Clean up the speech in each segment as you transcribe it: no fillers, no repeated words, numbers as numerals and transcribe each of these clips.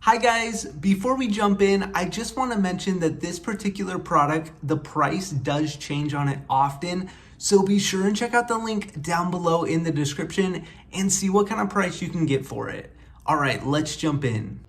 Hi guys, before we jump in, I just want to mention that this particular product, the price does change on it often. So be sure and check out the link down below in the description and see what kind of price you can get for it. All right, let's jump in.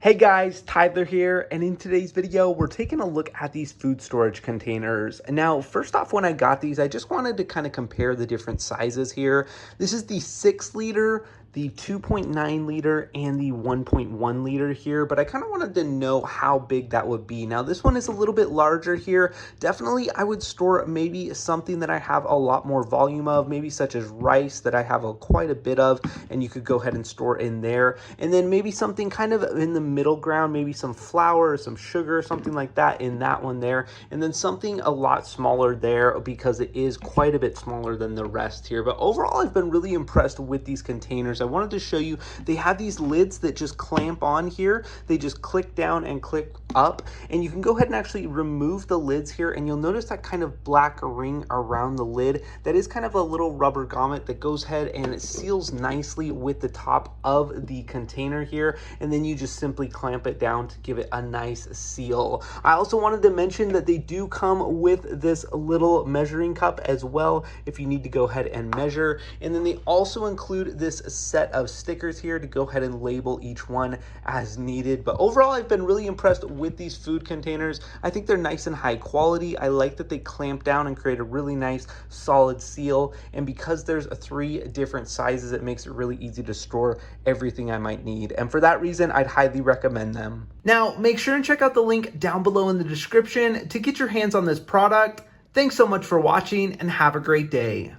Hey guys, Tyler here, and in today's video, we're taking a look at these food storage containers. Now, first off, when I got these, I just wanted to kind of compare the different sizes here. This is the 6 liter, the 2.9 liter, and the 1.1 liter here, but I kind of wanted to know how big that would be. Now, this one is a little bit larger here. Definitely, I would store maybe something that I have a lot more volume of, maybe such as rice that I have quite a bit of, and you could go ahead and store in there. And then maybe something kind of in the middle ground, maybe some flour, some sugar, something like that in that one there. And then something a lot smaller there because it is quite a bit smaller than the rest here. But overall, I've been really impressed with these containers. I wanted to show you, they have these lids that just clamp on here. They just click down and click up, and you can go ahead and actually remove the lids here, and you'll notice that kind of black ring around the lid. That is kind of a little rubber grommet that goes ahead and it seals nicely with the top of the container here, and then you just simply clamp it down to give it a nice seal. I also wanted to mention that they do come with this little measuring cup as well if you need to go ahead and measure, and then they also include this set of stickers here to go ahead and label each one as needed. But overall, I've been really impressed with these food containers. I think they're nice and high quality. I like that they clamp down and create a really nice solid seal, and because there's 3 different sizes, it makes it really easy to store everything I might need, and for that reason, I'd highly recommend them. Now, make sure and check out the link down below in the description to get your hands on this product. Thanks so much for watching and have a great day.